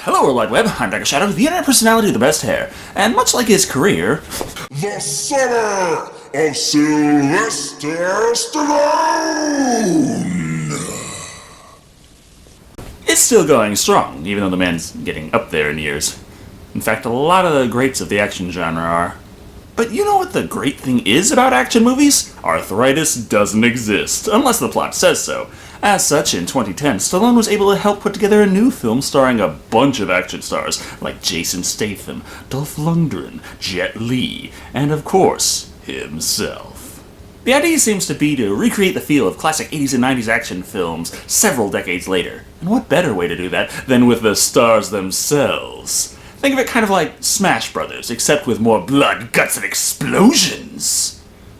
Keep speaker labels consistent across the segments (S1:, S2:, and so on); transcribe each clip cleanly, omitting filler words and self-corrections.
S1: Hello, World Wide Web. I'm Dr. Shado, the internet personality with the best hair. And much like his career,
S2: the summer of Sylvester Stallone
S1: is still going strong, even though the man's getting up there in years. In fact, a lot of the greats of the action genre are. But you know what the great thing is about action movies? Arthritis doesn't exist, unless the plot says so. As such, in 2010, Stallone was able to help put together a new film starring a bunch of action stars, like Jason Statham, Dolph Lundgren, Jet Li, and of course, himself. The idea seems to be to recreate the feel of classic 80s and 90s action films several decades later. And what better way to do that than with the stars themselves? Think of it kind of like Smash Brothers, except with more blood, guts, and explosions.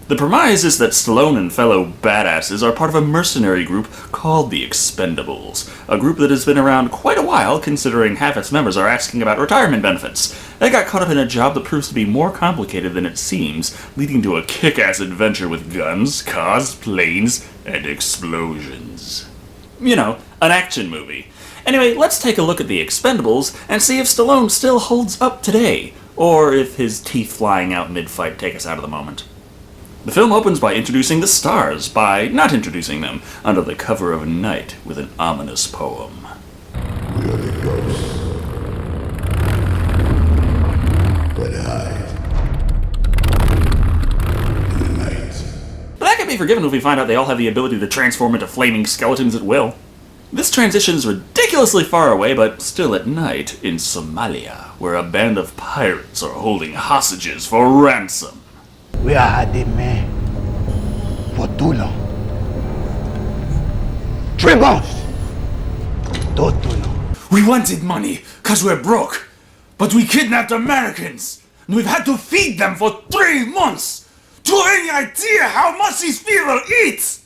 S1: The premise is that Stallone and fellow badasses are part of a mercenary group called the Expendables, a group that has been around quite a while considering half its members are asking about retirement benefits. They got caught up in a job that proves to be more complicated than it seems, leading to a kick-ass adventure with guns, cars, planes, and explosions. You know, an action movie. Anyway, let's take a look at the Expendables and see if Stallone still holds up today, or if his teeth flying out mid-fight take us out of the moment. The film opens by introducing the stars, by not introducing them, under the cover of night with an ominous poem.
S2: We are the ghosts that hide in the night.
S1: But that can be forgiven if we find out they all have the ability to transform into flaming skeletons at will. This transition is ridiculously far away, but still at night, in Somalia, where a band of pirates are holding hostages for ransom.
S3: We are the men for dunno. 3 months. Don't dunno.
S1: We wanted money, cause we're broke. But we kidnapped Americans, and we've had to feed them for 3 months. Do you have any idea how much these people eat?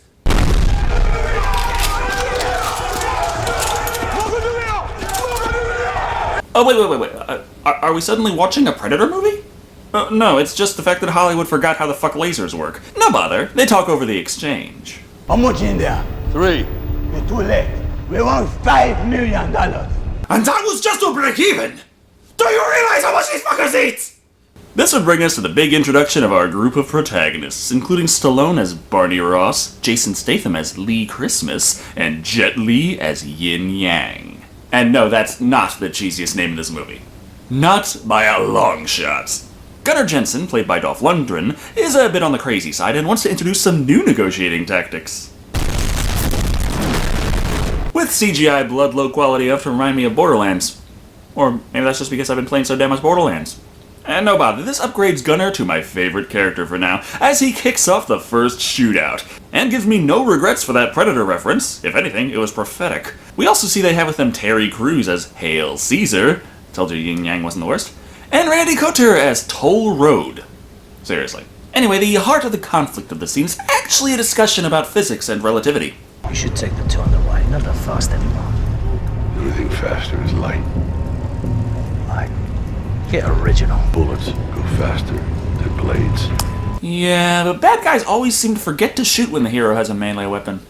S1: Oh, wait. Are we suddenly watching a Predator movie? No, it's just the fact that Hollywood forgot how the fuck lasers work. No bother, they talk over the exchange.
S3: How much in there?
S4: 3.
S3: You're too late. We want $5 million.
S1: And that was just to break even! Do you realize how much these fuckers eat? This would bring us to the big introduction of our group of protagonists, including Stallone as Barney Ross, Jason Statham as Lee Christmas, and Jet Li as Yin Yang. And no, that's not the cheesiest name in this movie. Not by a long shot. Gunnar Jensen, played by Dolph Lundgren, is a bit on the crazy side and wants to introduce some new negotiating tactics. With CGI blood low quality enough to remind me of Borderlands. Or maybe that's just because I've been playing so damn much Borderlands. And no bother, this upgrades Gunnar to my favorite character for now, as he kicks off the first shootout. And gives me no regrets for that Predator reference. If anything, it was prophetic. We also see they have with them Terry Crews as Hail Caesar. Told you Yin Yang wasn't the worst. And Randy Couture as Toll Road. Seriously. Anyway, the heart of the conflict of the scene is actually a discussion about physics and relativity.
S5: You should take the 2 on the way, not the fast anymore.
S2: Anything faster is light.
S5: Like, get original.
S2: Bullets go faster than blades.
S1: Yeah, but bad guys always seem to forget to shoot when the hero has a melee weapon.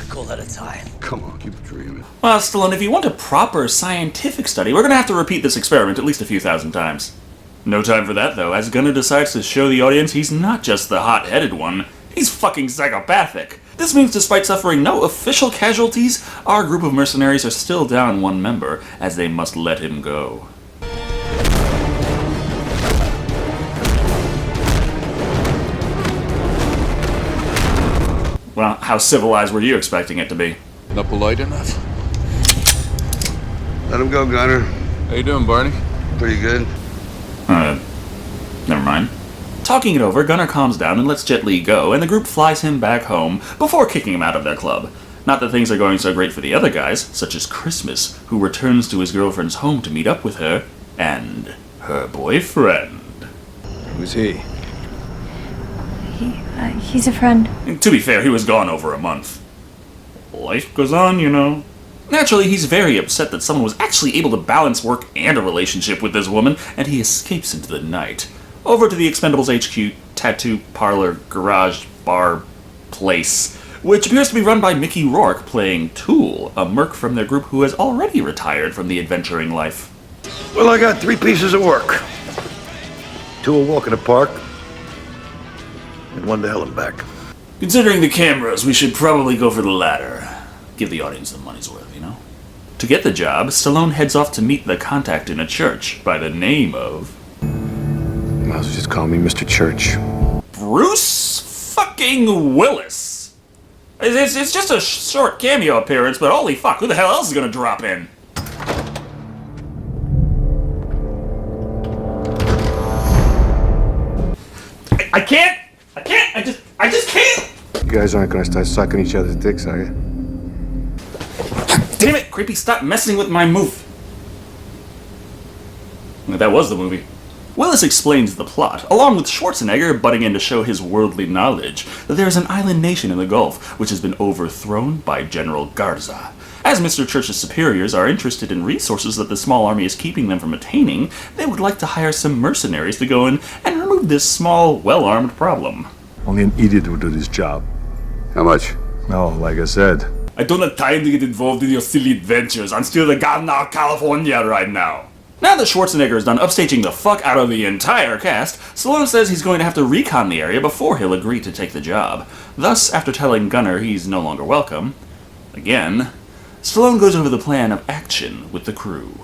S5: Call that a time.
S2: Come on, keep dreaming.
S1: Well, Stallone, if you want a proper scientific study, we're gonna have to repeat this experiment at least a few thousand times. No time for that, though, as Gunnar decides to show the audience he's not just the hot-headed one, he's fucking psychopathic. This means despite suffering no official casualties, our group of mercenaries are still down 1 member, as they must let him go. Well, how civilized were you expecting it to be?
S4: Not polite enough.
S2: Let him go, Gunner.
S4: How you doing, Barney?
S2: Pretty good.
S1: Never mind. Talking it over, Gunnar calms down and lets Jet Li go, and the group flies him back home before kicking him out of their club. Not that things are going so great for the other guys, such as Christmas, who returns to his girlfriend's home to meet up with her, and her boyfriend.
S4: Who's he?
S6: He's a friend.
S1: To be fair, he was gone over a month. Life goes on, you know. Naturally, he's very upset that someone was actually able to balance work and a relationship with this woman, and he escapes into the night. Over to the Expendables HQ tattoo parlor garage bar place, which appears to be run by Mickey Rourke playing Tool, a merc from their group who has already retired from the adventuring life.
S2: Well, I got 3 pieces of work. 2 a walk in the park, and 1 to hell and back.
S1: Considering the cameras, we should probably go for the latter. Give the audience the money's worth, you know? To get the job, Stallone heads off to meet the contact in a church by the name of...
S4: Might as well just call me Mr. Church.
S1: Bruce fucking Willis. It's just a short cameo appearance, but holy fuck, who the hell else is gonna drop in? I just can't!
S4: You guys aren't gonna start sucking each other's dicks, are you?
S1: Damn it, Creepy, stop messing with my move. That was the movie. Willis explains the plot, along with Schwarzenegger butting in to show his worldly knowledge, that there is an island nation in the Gulf which has been overthrown by General Garza. As Mr. Church's superiors are interested in resources that the small army is keeping them from attaining, they would like to hire some mercenaries to go in and remove this small, well-armed problem.
S6: Only an idiot would do this job.
S2: How much?
S6: No, like I said.
S1: I don't have time to get involved in your silly adventures. I'm still in Ghana, California right now. Now that Schwarzenegger is done upstaging the fuck out of the entire cast, Stallone says he's going to have to recon the area before he'll agree to take the job. Thus, after telling Gunner he's no longer welcome, again, Stallone goes over the plan of action with the crew.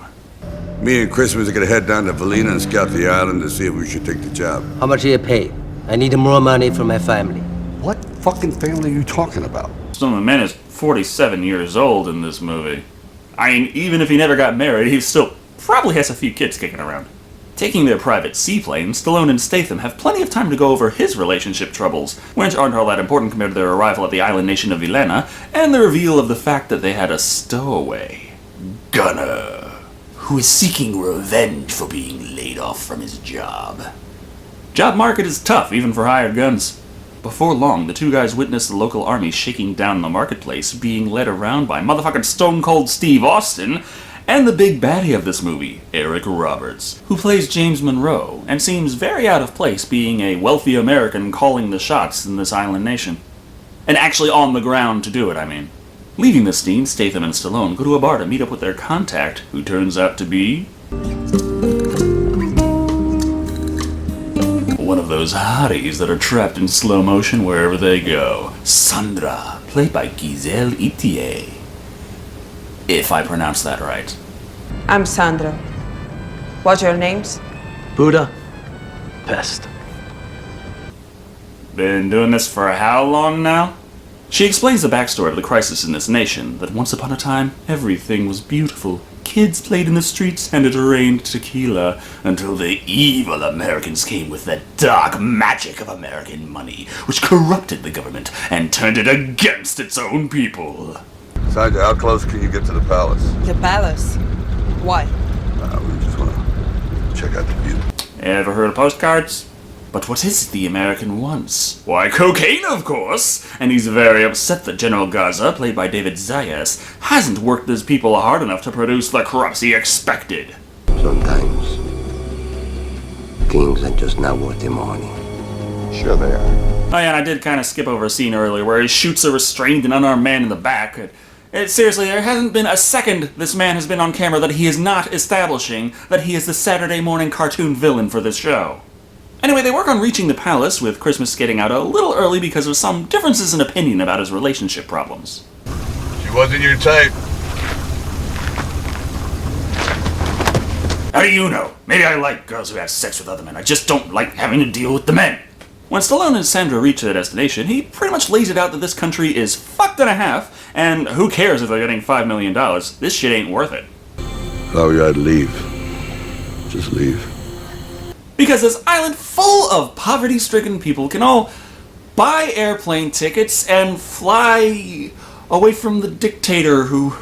S2: Me and Christmas are gonna head down to Valina and scout the island to see if we should take the job.
S7: How much do you pay? I need more money for my family.
S2: What fucking family are you talking about?
S1: Stallone Man is 47 years old in this movie. I mean, even if he never got married, he still probably has a few kids kicking around. Taking their private seaplane, Stallone and Statham have plenty of time to go over his relationship troubles, which aren't all that important compared to their arrival at the island nation of Vilena, and the reveal of the fact that they had a stowaway, Gunner, who is seeking revenge for being laid off from his job. Job market is tough, even for hired guns. Before long, the two guys witness the local army shaking down the marketplace, being led around by motherfucking Stone Cold Steve Austin, and the big baddie of this movie, Eric Roberts, who plays James Monroe, and seems very out of place being a wealthy American calling the shots in this island nation. And actually on the ground to do it, I mean. Leaving the scene, Statham and Stallone go to a bar to meet up with their contact, who turns out to be... one of those hotties that are trapped in slow motion wherever they go. Sandra, played by Giselle Itier. If I pronounce that right.
S8: I'm Sandra. What's your names?
S5: Buddha. Pest.
S1: Been doing this for how long now? She explains the backstory of the crisis in this nation, that once upon a time, everything was beautiful. Kids played in the streets and it rained tequila, until the evil Americans came with the dark magic of American money, which corrupted the government and turned it against its own people.
S2: Sandra, how close can you get to the palace?
S8: The palace. Why?
S2: We just want to check out the view.
S1: Ever heard of postcards? But what is it the American wants? Why, cocaine, of course! And he's very upset that General Garza, played by David Zayas, hasn't worked his people hard enough to produce the crops he expected.
S7: Sometimes things are just not worth the money.
S2: Sure they are.
S1: Oh yeah, and I did kind of skip over a scene earlier where he shoots a restrained and unarmed man in the back. Seriously, there hasn't been a second this man has been on camera that he is not establishing that he is the Saturday morning cartoon villain for this show. Anyway, they work on reaching the palace, with Christmas getting out a little early because of some differences in opinion about his relationship problems.
S2: She wasn't your type.
S1: How do you know? Maybe I like girls who have sex with other men. I just don't like having to deal with the men. When Stallone and Sandra reach their destination, he pretty much lays it out that this country is fucked in a half, and who cares if they're getting $5 million? This shit ain't worth it.
S2: Thought you had to leave. Just leave.
S1: Because this island full of poverty-stricken people can all buy airplane tickets and fly away from the dictator who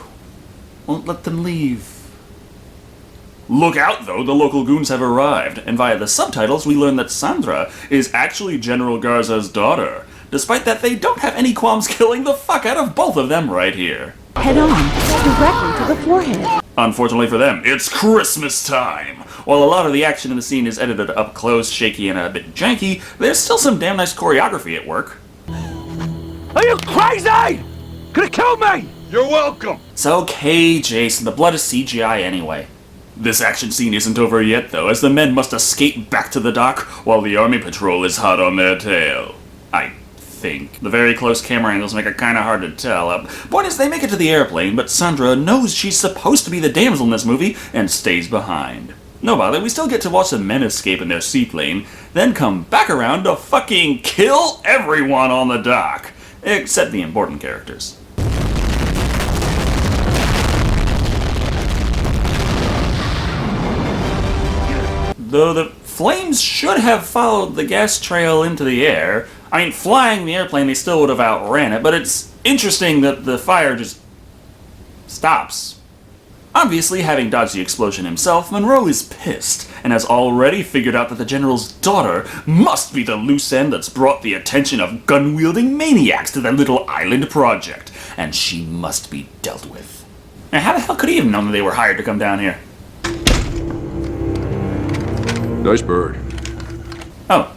S1: won't let them leave. Look out, though, the local goons have arrived, and via the subtitles we learn that Sandra is actually General Garza's daughter. Despite that, they don't have any qualms killing the fuck out of both of them right here.
S9: Head on, directly to the forehead.
S1: Unfortunately for them, it's Christmas time! While a lot of the action in the scene is edited up close, shaky, and a bit janky, there's still some damn nice choreography at work.
S2: Are you crazy? Could have killed me! You're welcome!
S1: It's okay, Jason. The blood is CGI anyway. This action scene isn't over yet, though, as the men must escape back to the dock while the army patrol is hot on their tail. I think. The very close camera angles make it kinda hard to tell. Point is, they make it to the airplane, but Sandra knows she's supposed to be the damsel in this movie and stays behind. No bother, we still get to watch the men escape in their seaplane, then come back around to fucking kill everyone on the dock. Except the important characters. Though the flames should have followed the gas trail into the air. I mean, flying the airplane, they still would have outran it, but it's interesting that the fire just stops. Obviously, having dodged the explosion himself, Monroe is pissed, and has already figured out that the General's daughter must be the loose end that's brought the attention of gun-wielding maniacs to their little island project, and she must be dealt with. Now, how the hell could he have known that they were hired to come down here?
S6: Nice bird.
S1: Oh,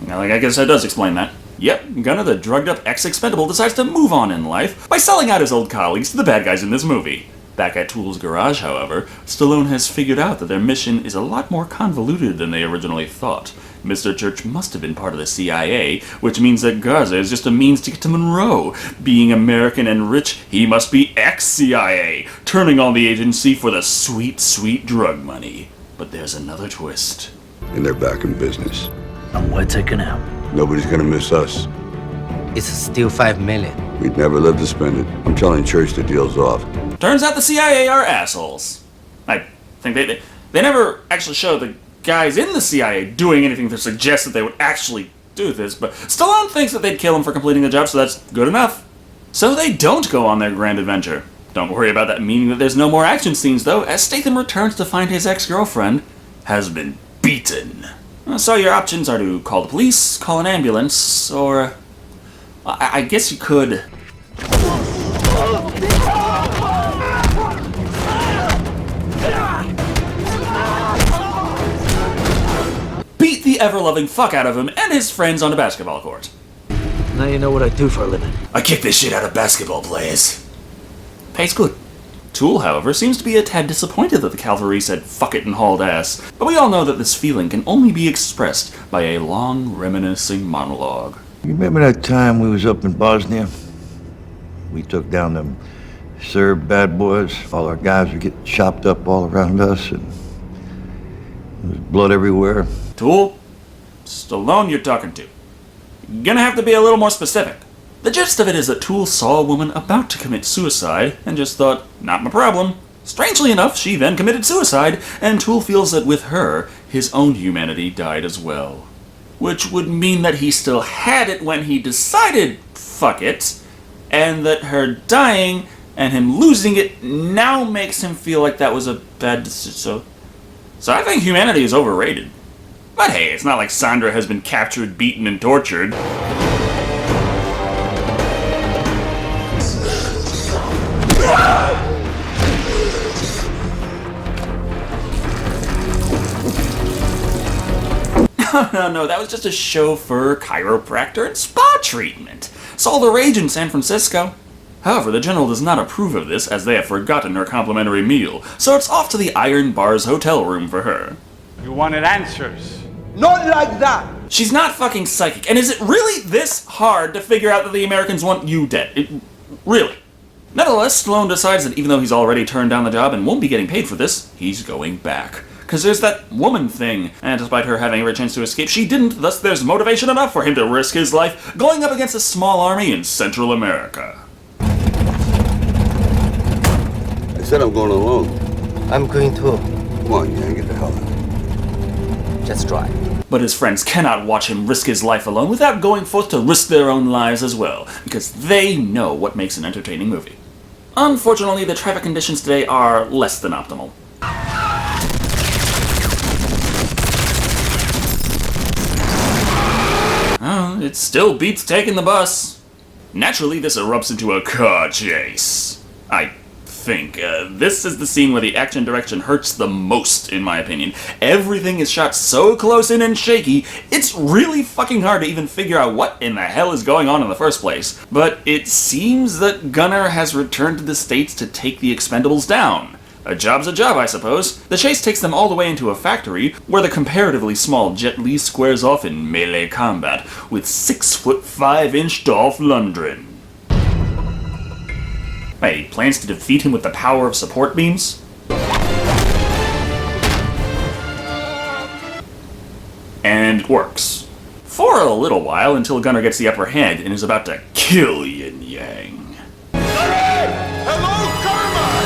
S1: well, I guess that does explain that. Yep, Gunner, the drugged-up ex-Expendable, decides to move on in life by selling out his old colleagues to the bad guys in this movie. Back at Tool's garage, however, Stallone has figured out that their mission is a lot more convoluted than they originally thought. Mr. Church must have been part of the CIA, which means that Garza is just a means to get to Monroe. Being American and rich, he must be ex-CIA, turning on the agency for the sweet, sweet drug money. But there's another twist.
S2: And they're back in business.
S5: And we're taking out.
S2: Nobody's gonna miss us.
S7: It's still 5 million.
S2: We'd never live to spend it. I'm telling Church the deal's off.
S1: Turns out the CIA are assholes. I think they never actually show the guys in the CIA doing anything to suggest that they would actually do this, but Stallone thinks that they'd kill him for completing the job, so that's good enough. So they don't go on their grand adventure. Don't worry about that meaning that there's no more action scenes, though, as Statham returns to find his ex-girlfriend has been beaten. So your options are to call the police, call an ambulance, or... I guess you could... beat the ever-loving fuck out of him and his friends on a basketball court.
S5: Now you know what I do for a living.
S1: I kick the shit out of basketball players. Pays good. Tool, however, seems to be a tad disappointed that the cavalry said fuck it and hauled ass, but we all know that this feeling can only be expressed by a long, reminiscing monologue.
S3: You remember that time we was up in Bosnia? We took down them Serb bad boys. All our guys were getting chopped up all around us, and there was blood everywhere.
S1: Tool? Stallone you're talking to. You're gonna have to be a little more specific. The gist of it is that Tool saw a woman about to commit suicide and just thought, not my problem. Strangely enough, she then committed suicide, and Tool feels that with her, his own humanity died as well. Which would mean that he still had it when he decided, fuck it, and that her dying and him losing it now makes him feel like that was a bad decision. So I think humanity is overrated. But hey, it's not like Sandra has been captured, beaten, and tortured. No, that was just a chauffeur, chiropractor, and spa treatment. It's all the rage in San Francisco. However, the General does not approve of this, as they have forgotten her complimentary meal, so it's off to the Iron Bar's hotel room for her.
S10: You wanted answers.
S3: Not like that!
S1: She's not fucking psychic, and is it really this hard to figure out that the Americans want you dead? Really? Nevertheless, Stallone decides that even though he's already turned down the job and won't be getting paid for this, he's going back. Because there's that woman thing, and despite her having every chance to escape, she didn't, thus there's motivation enough for him to risk his life going up against a small army in Central America.
S2: I said I'm going alone.
S7: I'm going too.
S2: Come on, gang, get the hell out.
S7: Just try.
S1: But his friends cannot watch him risk his life alone without going forth to risk their own lives as well, because they know what makes an entertaining movie. Unfortunately, the traffic conditions today are less than optimal. It still beats taking the bus. Naturally, this erupts into a car chase. I think. think. This is the scene where the action direction hurts the most, in my opinion. Everything is shot so close in and shaky, it's really fucking hard to even figure out what in the hell is going on in the first place. But it seems that Gunnar has returned to the States to take the Expendables down. A job's a job, I suppose. The chase takes them all the way into a factory, where the comparatively small Jet Li squares off in melee combat with 6'5" Dolph Lundgren. Wait, he plans to defeat him with the power of support beams? And it works. For a little while, until Gunnar gets the upper hand and is about to kill Yin Yang.
S2: Hello, Karma!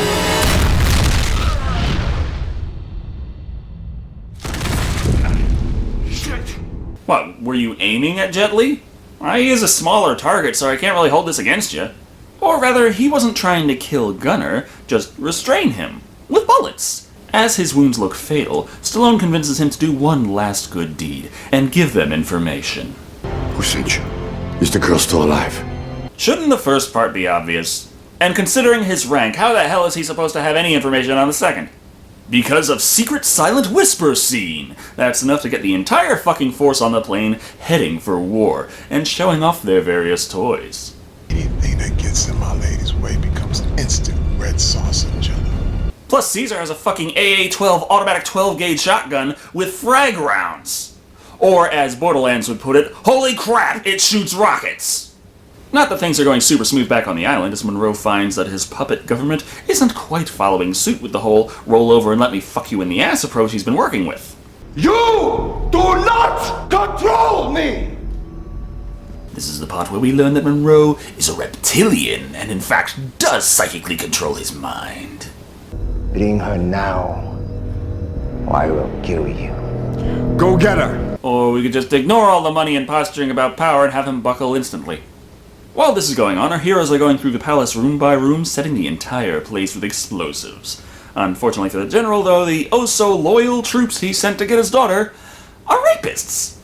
S2: Shit!
S1: What, were you aiming at Jet Li? He is a smaller target, so I can't really hold this against you. Or rather, he wasn't trying to kill Gunnar, just restrain him. With bullets. As his wounds look fatal, Stallone convinces him to do one last good deed, and give them information.
S4: Who sent you? Is the girl still alive?
S1: Shouldn't the first part be obvious? And considering his rank, how the hell is he supposed to have any information on the second? Because of Secret Silent Whisper scene! That's enough to get the entire fucking force on the plane heading for war, and showing off their various toys.
S11: Anything that gets in my lady's way becomes instant red sauce and jello.
S1: Plus, Caesar has a fucking AA-12 automatic 12-gauge shotgun with frag rounds. Or, as Borderlands would put it, holy crap, it shoots rockets! Not that things are going super smooth back on the island, as Monroe finds that his puppet government isn't quite following suit with the whole roll over and let me fuck you in the ass approach he's been working with.
S2: You do not control me!
S1: This is the part where we learn that Monroe is a reptilian, and in fact does psychically control his mind.
S7: Bring her now, or I will kill you.
S11: Go get her!
S1: Or we could just ignore all the money and posturing about power and have him buckle instantly. While this is going on, our heroes are going through the palace room by room, setting the entire place with explosives. Unfortunately for the general, though, the oh-so-loyal troops he sent to get his daughter are rapists.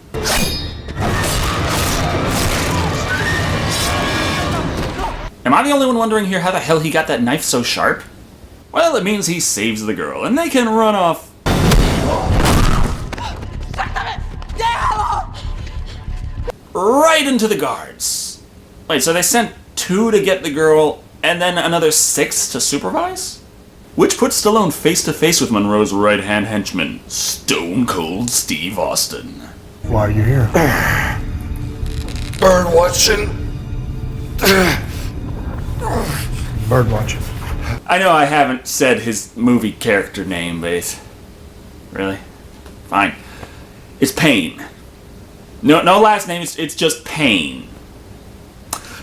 S1: Am I the only one wondering here how the hell he got that knife so sharp? Well, it means he saves the girl, and they can run off right into the guards. Wait, so they sent 2 to get the girl, and then another 6 to supervise? Which puts Stallone face to face with Monroe's right-hand henchman, Stone Cold Steve Austin.
S11: Why are you here?
S2: Bird watching.
S11: Bird watching.
S1: I know I haven't said his movie character name, but it's... Really? Fine. It's Payne. No last name, it's just Payne.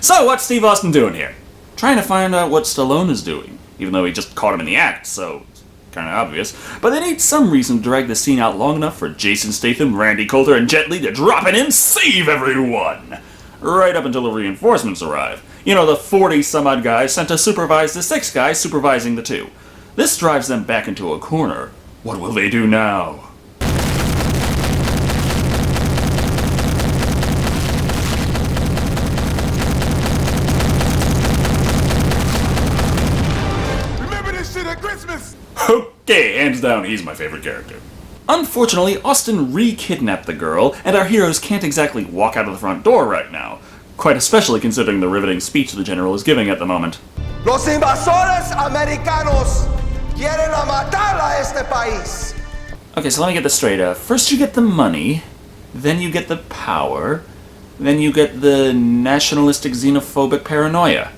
S1: So, what's Steve Austin doing here? Trying to find out what Stallone is doing, even though he just caught him in the act, so it's kind of obvious. But they need some reason to drag the scene out long enough for Jason Statham, Randy Coulter, and Jet Li to drop in and save everyone! Right up until the reinforcements arrive. You know, the 40-some-odd guys sent to supervise the 6 guys supervising the 2. This drives them back into a corner. What will they do now?
S11: Remember this shit at Christmas!
S1: Okay, hands down, he's my favorite character. Unfortunately, Austin re-kidnapped the girl, and our heroes can't exactly walk out of the front door right now. Quite especially considering the riveting speech the general is giving at the moment.
S7: Los invasores americanos quieren matar a este país.
S1: Okay, so let me get this straight. First you get the money, then you get the power, then you get the nationalistic xenophobic paranoia.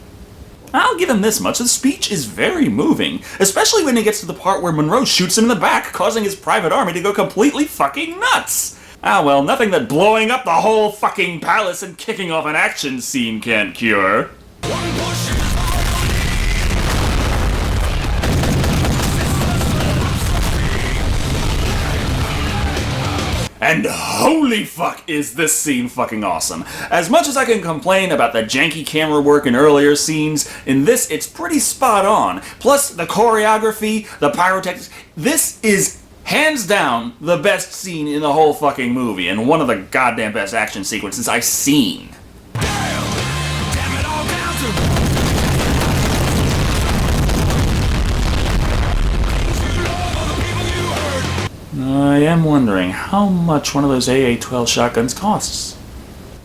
S1: I'll give him this much, the speech is very moving, especially when he gets to the part where Monroe shoots him in the back, causing his private army to go completely fucking nuts. Ah well, nothing that blowing up the whole fucking palace and kicking off an action scene can't cure. And holy fuck is this scene fucking awesome. As much as I can complain about the janky camera work in earlier scenes, in this it's pretty spot on. Plus the choreography, the pyrotechnics, this is hands down the best scene in the whole fucking movie, and one of the goddamn best action sequences I've seen. I am wondering how much one of those AA-12 shotguns costs.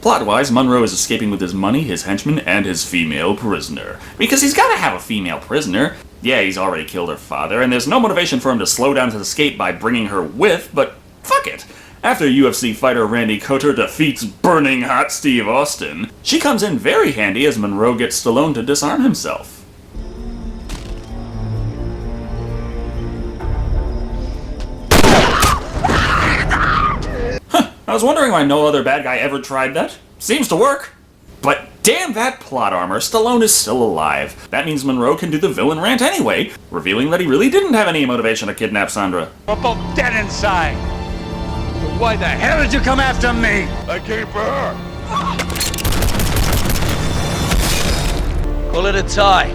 S1: Plot-wise, Monroe is escaping with his money, his henchmen, and his female prisoner. Because he's gotta have a female prisoner. Yeah, he's already killed her father, and there's no motivation for him to slow down his escape by bringing her with, but fuck it. After UFC fighter Randy Cotter defeats burning hot Steve Austin, she comes in very handy as Monroe gets Stallone to disarm himself. I was wondering why no other bad guy ever tried that. Seems to work. But damn that plot armor, Stallone is still alive. That means Monroe can do the villain rant anyway, revealing that he really didn't have any motivation to kidnap Sandra.
S10: We're both dead inside. So why the hell did you come after me?
S11: I came for her.
S5: Call it a tie.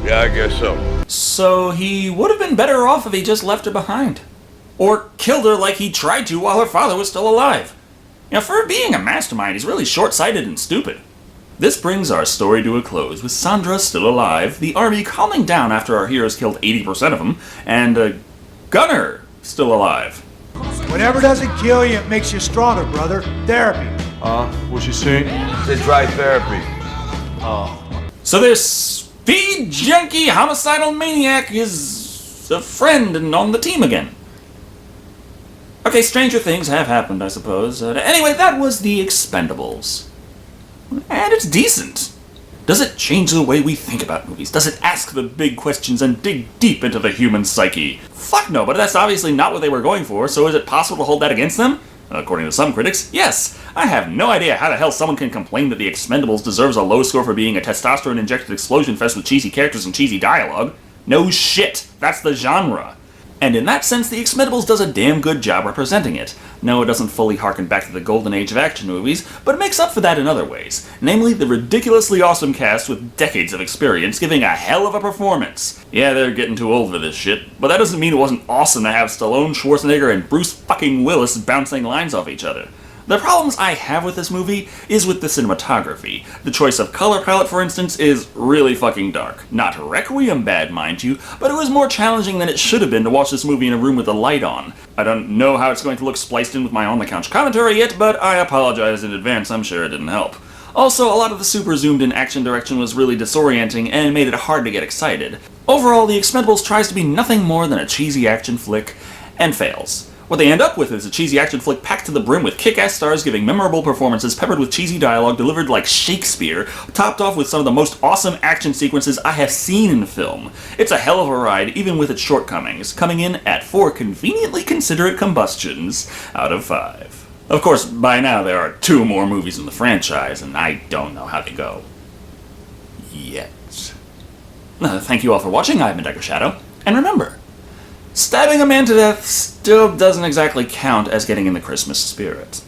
S11: Yeah, I guess so.
S1: So he would have been better off if he just left her behind. Or killed her like he tried to while her father was still alive. Now, for being a mastermind, he's really short-sighted and stupid. This brings our story to a close, with Sandra still alive, the army calming down after our heroes killed 80% of them, and Gunner still alive.
S12: Whatever doesn't kill you, it makes you stronger, brother. Therapy.
S6: What's she saying?
S2: It's dry therapy.
S1: So this speed junkie homicidal maniac is a friend and on the team again. Okay, stranger things have happened, I suppose. Anyway, that was The Expendables. And it's decent. Does it change the way we think about movies? Does it ask the big questions and dig deep into the human psyche? Fuck no, but that's obviously not what they were going for, so is it possible to hold that against them? According to some critics, yes. I have no idea how the hell someone can complain that The Expendables deserves a low score for being a testosterone-injected explosion fest with cheesy characters and cheesy dialogue. No shit, that's the genre. And in that sense, The Expendables does a damn good job representing it. No, it doesn't fully harken back to the golden age of action movies, but it makes up for that in other ways. Namely, the ridiculously awesome cast with decades of experience giving a hell of a performance. Yeah, they're getting too old for this shit, but that doesn't mean it wasn't awesome to have Stallone, Schwarzenegger, and Bruce fucking Willis bouncing lines off each other. The problems I have with this movie is with the cinematography. The choice of color palette, for instance, is really fucking dark. Not Requiem bad, mind you, but it was more challenging than it should have been to watch this movie in a room with the light on. I don't know how it's going to look spliced in with my on-the-couch commentary yet, but I apologize in advance, I'm sure it didn't help. Also, a lot of the super zoomed-in action direction was really disorienting and made it hard to get excited. Overall, The Expendables tries to be nothing more than a cheesy action flick, and fails. What they end up with is a cheesy action flick packed to the brim with kick-ass stars giving memorable performances peppered with cheesy dialogue delivered like Shakespeare, topped off with some of the most awesome action sequences I have seen in film. It's a hell of a ride, even with its shortcomings, coming in at 4 conveniently considerate combustions out of 5. Of course, by now there are 2 more movies in the franchise, and I don't know how they go. Yet. Thank you all for watching. I've been Dr. Shado, and remember, stabbing a man to death still doesn't exactly count as getting in the Christmas spirit.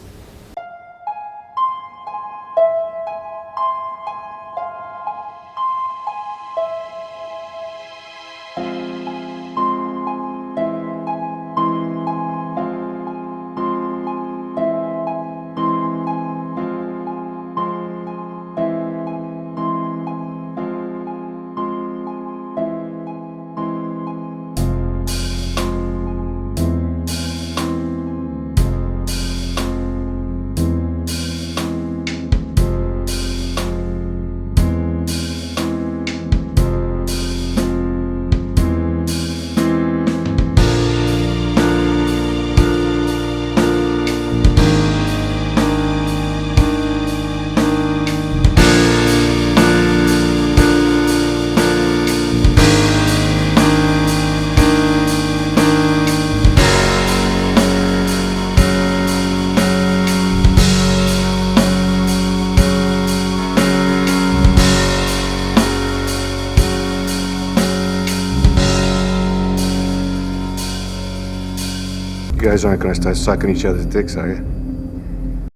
S6: You guys aren't gonna start sucking each other's dicks, are you?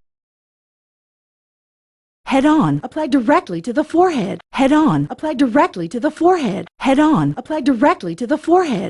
S9: Head on, apply directly to the forehead. Head on, apply directly to the forehead. Head on, apply directly to the forehead.